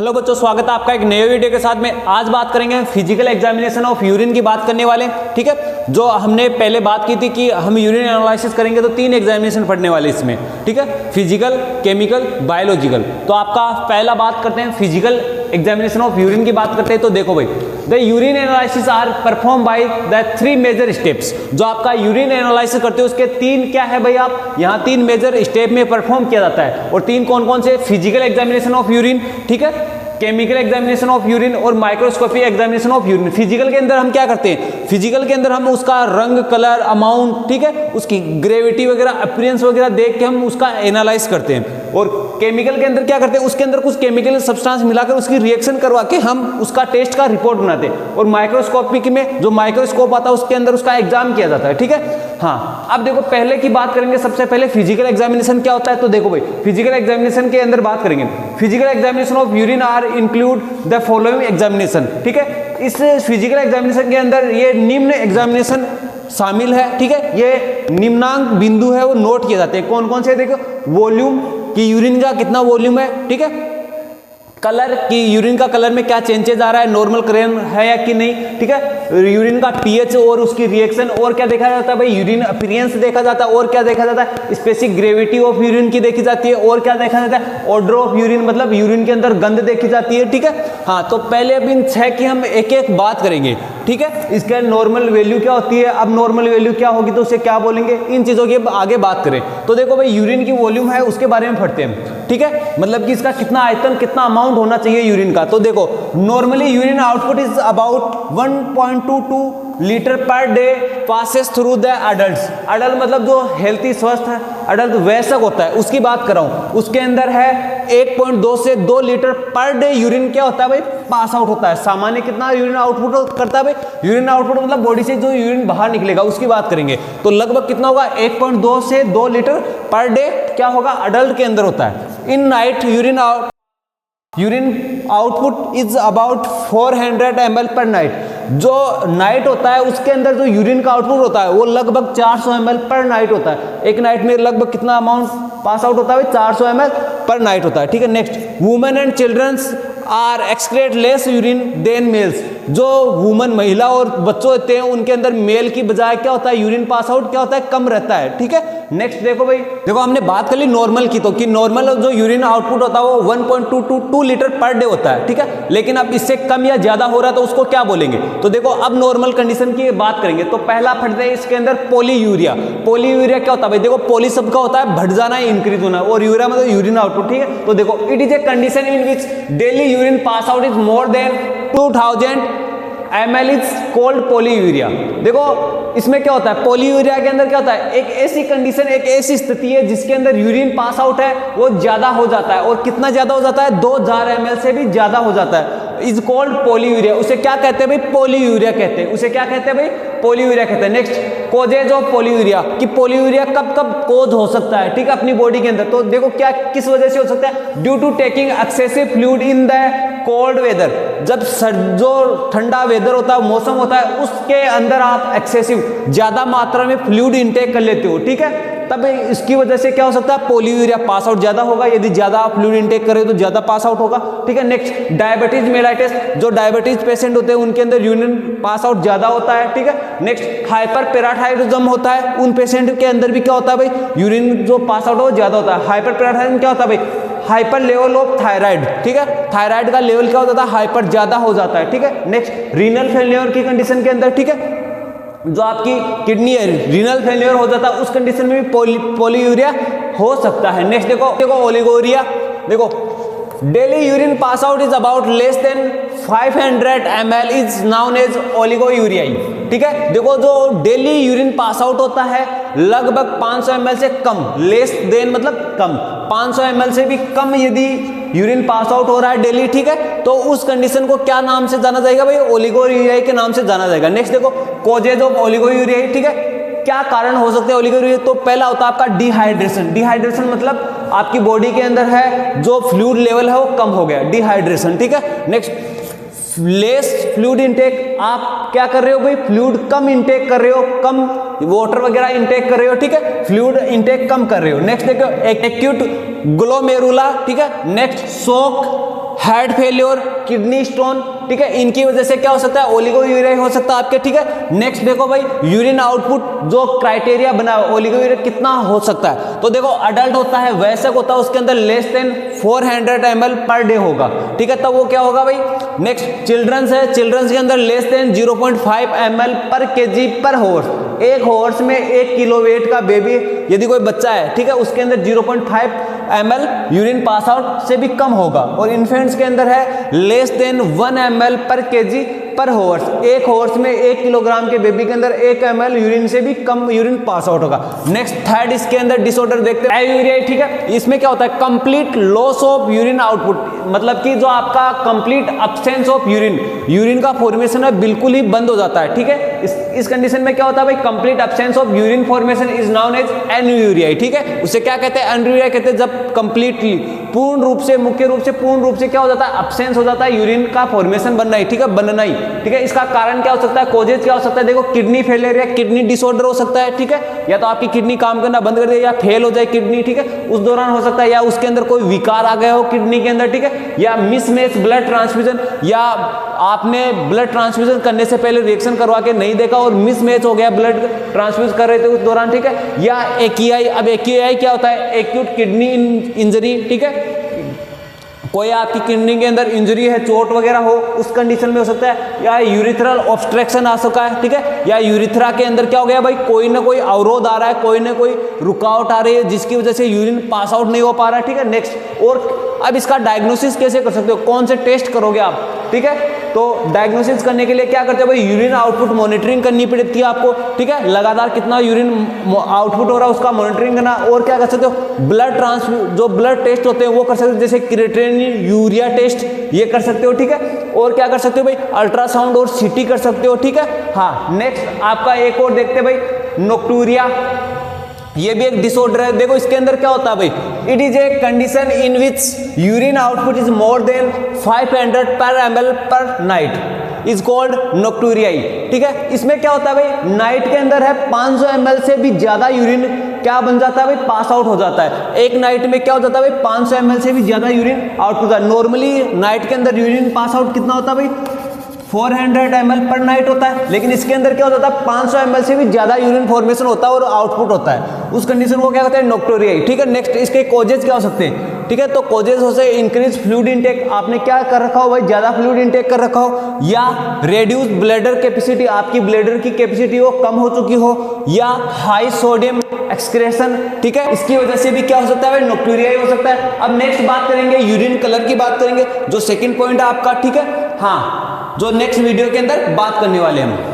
Hello बच्चों, स्वागत है आपका एक नए वीडियो के साथ में। आज बात करेंगे फिजिकल एग्जामिनेशन ऑफ यूरिन की बात करने वाले हैं। ठीक है, जो हमने पहले बात की थी कि हम यूरिन एनालिसिस करेंगे तो 3 एग्जामिनेशन पढ़ने वाले इसमें। ठीक है, फिजिकल, केमिकल, बायोलॉजिकल। तो आपका पहला बात करते हैं फिजिकल एग्जामिनेशन ऑफ यूरिन की बात करते हैं। तो देखो भाई, the urine analysis are perform by the 3 major steps. जो आपका यूरिन एनालिसिस करते हो उसके 3 क्या है भाई, आप यहाँ 3 मेजर स्टेप में परफॉर्म किया जाता है। और 3 कौन कौन से? फिजिकल एग्जामिनेशन ऑफ यूरिन, ठीक है, केमिकल एग्जामिनेशन ऑफ यूरिन और microscopic examination of urine. Physical के अंदर हम क्या करते हैं? फिजिकल के अंदर हम उसका रंग, कलर, अमाउंट, ठीक है, उसकी ग्रेविटी वगैरह, अपीयरेंस वगैरह देख के हम उसका एनालाइज करते हैं। और केमिकल के अंदर क्या करते हैं? उसके अंदर कुछ केमिकल सब्सटेंस मिलाकर उसकी रिएक्शन करवा के हम उसका टेस्ट का रिपोर्ट बनाते हैं। और माइक्रोस्कोपिक में जो माइक्रोस्कोप आता है उसके अंदर उसका एग्जाम किया जाता है। ठीक है, हाँ। अब देखो, पहले की बात करेंगे, सबसे पहले फिजिकल एग्जामिनेशन क्या होता है। तो देखो भाई, फिजिकल एग्जामिनेशन के अंदर बात करेंगे, physical examination of urine are include the following examination. ठीक है, इस फिजिकल एग्जामिनेशन के अंदर ये निम्न एग्जामिनेशन शामिल है। ठीक है, ये निम्नांक बिंदु है वो नोट किए जाते हैं। कौन कौन से? देखो, वॉल्यूम की यूरिन का कितना वॉल्यूम है, ठीक है, कलर की यूरिन का कलर में क्या चेंजेस आ रहा है, नॉर्मल कलर है या कि नहीं, ठीक है, यूरिन का पीएच और उसकी रिएक्शन, और क्या देखा जाता है भाई, यूरिन अपीयरेंस देखा जाता है, और क्या देखा जाता है, स्पेसिफिक ग्रेविटी ऑफ यूरिन की देखी जाती है, और क्या देखा जाता है, ऑर्डर ऑफ यूरिन, मतलब यूरिन के अंदर गंध देखी जाती है। ठीक है, हाँ। तो पहले अब इन 6 की हम एक एक बात करेंगे। ठीक है, इसका नॉर्मल वैल्यू क्या होती है, अब नॉर्मल वैल्यू क्या होगी तो उसे क्या बोलेंगे, इन चीजों की आगे बात करें। तो देखो भाई, यूरिन की वॉल्यूम है उसके बारे में पढ़ते हैं। ठीक है, मतलब कि इसका कितना आयतन, कितना अमाउंट होना चाहिए यूरिन का। तो देखो, normally urine output is about 1.22 litre per day passes through the adults. Adult मतलब जो हेल्थी, स्वस्थ है, अडल्ट वयस्क होता है, उसकी बात कर रहा हूं। उसके अंदर है 1.2 से 2 लीटर पर डे यूरिन क्या होता है भाई, पास आउट होता है। सामान्य कितना यूरिन आउटपुट करता है भाई? यूरिन आउटपुट मतलब बॉडी से जो यूरिन बाहर निकलेगा उसकी बात करेंगे। तो लगभग कितना होगा? 1.2 से 2 लीटर पर डे क्या होगा, अडल्ट के अंदर होता है। In night urine output is about 400 ml पर नाइट। जो नाइट होता है उसके अंदर जो यूरिन का आउटपुट होता है वो लगभग 400 ml पर नाइट होता है। एक नाइट में लगभग कितना अमाउंट पास आउट होता है? 400 ml पर नाइट होता है। ठीक है, next, women and childrens are excrete less urine than males. जो वुमन, महिला और बच्चों होते हैं उनके अंदर मेल की बजाय क्या होता है, यूरिन पास आउट क्या होता है, कम रहता है। ठीक है, नेक्स्ट देखो भाई, देखो हमने बात कर ली नॉर्मल की, तो कि नॉर्मल जो यूरिन आउटपुट होता है वो 1.22 लीटर पर डे होता है। ठीक है, लेकिन अब इससे कम या ज्यादा हो रहा है तो उसको क्या बोलेंगे? तो देखो, अब नॉर्मल कंडीशन की बात करेंगे तो पहला पढ़ते हैं इसके अंदर पॉलीयूरिया। पॉलीयूरिया क्या होता है भाई? देखो, पॉली शब्द का होता है बढ़ जाना, इंक्रीज होना, और यूरिया मतलब यूरिन आउटपुट। ठीक है, तो देखो, it is a condition in which daily urine pass out is more than 2000 ml is called polyuria. देखो, इसमें क्या होता है, पॉलीयूरिया के अंदर क्या होता है, एक ऐसी कंडीशन, एक ऐसी स्थिति है जिसके अंदर यूरिन पास आउट है वो ज्यादा हो जाता है। और कितना ज्यादा हो जाता है? 2000 ml से भी ज्यादा हो जाता है। Is called polyuria. उसे क्या कहते हैं भाई? पॉलीयूरिया कहते हैं। उसे क्या कहते हैं भाई? पॉलीयूरिया कहते हैं। नेक्स्ट, कोजेज ऑफ पॉलीयूरिया, कि पॉलीयूरिया कब कब कोज हो सकता है, ठीक है, अपनी बॉडी के अंदर। तो देखो, क्या किस वजह से हो सकता है? Due to taking excessive fluid in the cold weather. जब जो ठंडा वेदर होता है, मौसम होता है, उसके अंदर आप एक्सेसिव ज्यादा मात्रा में फ्लूइड इंटेक कर लेते हो। ठीक है, तब इसकी वजह से क्या हो सकता है? पॉलीयूरिया पास आउट ज्यादा होगा। यदि ज्यादा आप फ्लूइड इंटेक करें तो ज्यादा पास आउट होगा। ठीक है, नेक्स्ट, डायबिटीज मेलाइटिस। जो डायबिटीज पेशेंट होते हैं उनके अंदर यूरिन पास आउट ज्यादा होता है। ठीक है, नेक्स्ट, हाइपर पैराथायरिज्म होता है, उन पेशेंट के अंदर भी क्या होता है भाई, यूरिन जो पास आउट हो ज्यादा होता है। हाइपर पैराथायरिज्म क्या होता है भाई? Hyper level of thyroid. ठीक है, थायराइड का लेवल क्या होता है? हाइपर ज्यादा हो जाता है। ठीक है, नेक्स्ट, रीनल फेलियर की कंडीशन के अंदर, ठीक है, जो आपकी किडनी है, रीनल फेलियर हो जाता है, उस कंडीशन में भी पॉलीयूरिया हो सकता है। नेक्स्ट देखो ओलिगोरिया। देखो, daily urine pass out is about less than 500 ml is known as oliguria. ठीक है, देखो, जो डेली यूरिन पास आउट होता है लगभग 500 ml से कम, लेस देन मतलब कम, 500 ml से भी कम यदि यूरिन पास आउट हो रहा है डेली, ठीक है, तो उस कंडीशन को क्या नाम से जाना जाएगा भाई? ओलिगोयूरिया के नाम से जाना जाएगा। नेक्स्ट देखो, कोजेज ऑफ ओलिगोयूरिया। ठीक है, क्या कारण हो सकते हैं ओलिगोयूरिया? तो पहला होता है आपका डिहाइड्रेशन। डिहाइड्रेशन मतलब आपकी बॉडी के अंदर है जो फ्लूइड लेवल है वो कम हो गया, डिहाइड्रेशन। ठीक है, नेक्स्ट, लेस फ्लूइड इंटेक। आप क्या कर रहे हो भाई? फ्लूइड कम इंटेक कर रहे हो, कम वाटर वगैरह इंटेक कर रहे हो। ठीक है, फ्लूइड इंटेक कम कर रहे हो। नेक्स्ट देखो, एक्यूट ग्लोमेरुला। ठीक है, next, shock heart failure, kidney stone, ठीक है, इनकी वजह से क्या हो सकता है, ओलिगोयूरिया हो सकता है आपके, ठीक है। नेक्स्ट देखो भाई यूरिन आउटपुट जो क्राइटेरिया बना है ओलिगोयूरिया कितना हो सकता है, तो देखो अडल्ट होता है, वयस्क होता है, उसके अंदर less than 400 ml per day होगा, ठीक है, तब वो क्या होगा भाई। नेक्स्ट चिल्ड्रंस है, चिल्ड्रंस के अंदर लेस देन 0.5 ml पर kg पर हॉर्स, एक हॉर्स में 1 किलो वेट का बेबी यदि कोई बच्चा है, ठीक है, उसके अंदर 0.5 ml यूरिन पास आउट से भी कम होगा। और इन्फेंट्स के अंदर है लेस देन 1 ml पर kg पर हॉर्स, एक हॉर्स में 1 किलोग्राम के बेबी के अंदर 1 ml यूरिन से भी कम यूरिन पास आउट होगा। नेक्स्ट थर्ड इसके अंदर डिसऑर्डर देखते हैं एयूरिया, ठीक है, इसमें क्या होता है, complete loss of urine output, मतलब कि जो आपका complete absence of urine, urine का फॉर्मेशन है बिल्कुल ही बंद हो जाता है, ठीक है। इस कंडीशन में क्या होता है भाई, complete absence of urine formation is known as anuria, ठीक है, उसे क्या कहते हैं, एन्यूरिया कहते हैं, जब कंप्लीटली पूर्ण रूप से, मुख्य रूप से पूर्ण रूप से क्या हो जाता है, अब्सेंस हो जाता है यूरिन का फॉर्मेशन बनना ही, ठीक है, बनना ही, ठीक है। इसका कारण क्या हो सकता है, कोजेज क्या हो सकता है, देखो किडनी फेलियर या किडनी डिसऑर्डर हो सकता है, ठीक है, या तो आपकी किडनी काम करना बंद कर दे या फेल हो जाए किडनी, ठीक है, उस दौरान हो सकता है, या उसके अंदर कोई विकार आ गया हो किडनी के अंदर, ठीक है, या मिसमैच ब्लड ट्रांसफ्यूजन, या आपने ब्लड ट्रांसफ्यूजन करने से पहले रिएक्शन करवा के नहीं देखा और मिसमैच हो गया, ब्लड ट्रांसफ्यूज कर रहे थे उस दौरान, ठीक है, या एक्यूआई, अब एक्यूआई क्या होता है, एक्यूट किडनी इंजरी, ठीक है, कोई आपकी किडनी के अंदर इंजरी है, चोट वगैरह हो, उस कंडीशन में हो सकता है, या यूरिथ्रल ऑब्स्ट्रक्शन आ सका है, ठीक है, या यूरिथ्रा के अंदर क्या हो गया भाई, कोई ना कोई अवरोध आ रहा है, कोई ना कोई रुकावट आ रही है जिसकी वजह से यूरिन पास आउट नहीं हो पा रहा है, ठीक है। नेक्स्ट, और अब इसका डायग्नोसिस कैसे कर सकते हो, कौन से टेस्ट करोगे आप, ठीक है, तो डायग्नोसिस करने के लिए क्या करते हो भाई, यूरिन आउटपुट मॉनिटरिंग करनी पड़ती है आपको, ठीक है, लगातार कितना यूरिन आउटपुट हो रहा है उसका मॉनिटरिंग करना। और क्या कर सकते हो, ब्लड जो ब्लड टेस्ट होते हैं वो कर सकते हो, जैसे क्रिएटिनिन यूरिया टेस्ट ये कर सकते हो, ठीक है। और क्या कर सकते हो भाई, अल्ट्रासाउंड और सीटी कर सकते हो, ठीक है। हाँ, नेक्स्ट आपका एक और देखते हैं भाई, नोक्टूरिया, ये भी एक डिसऑर्डर है। देखो इसके अंदर क्या होता है भाई, it is a condition in which urine output is more then 500 पर ml पर नाइट इज कॉल्ड नोक्टूरियाई, ठीक है। इसमें क्या होता है भाई, नाइट के अंदर है 500 ml से भी ज्यादा यूरिन क्या बन जाता है भाई, पास आउट हो जाता है। एक नाइट में क्या हो जाता है भाई, 500 ml से भी ज्यादा यूरिन आउट होता है। नॉर्मली नाइट के अंदर यूरिन पास आउट कितना होता है भाई, 400 ml पर नाइट होता है, लेकिन इसके अंदर क्या होता है, 500 ml से भी ज्यादा यूरिन फॉर्मेशन होता है और आउटपुट होता है, उस कंडीशन को क्या कहते हैं, नोक्टूरियाई, ठीक है। नेक्स्ट, इसके कॉजेज क्या हो सकते हैं, ठीक है, तो कॉजेज हो सकते इंक्रीज फ्लूइड इनटेक, आपने क्या कर रखा हो भाई, ज्यादा फ्लूइड इनटेक कर रखा हो, या रेड्यूस ब्लैडर कैपेसिटी, आपकी ब्लैडर की कैपेसिटी वो कम हो चुकी हो, या हाई सोडियम एक्सक्रेशन, ठीक है, इसकी वजह से भी क्या हो सकता है भाई, नोक्टूरियाई हो सकता है। अब नेक्स्ट बात करेंगे यूरिन कलर की बात करेंगे, जो सेकंड पॉइंट है आपका, ठीक है। हाँ, जो नेक्स्ट वीडियो के अंदर बात करने वाले हैं हम।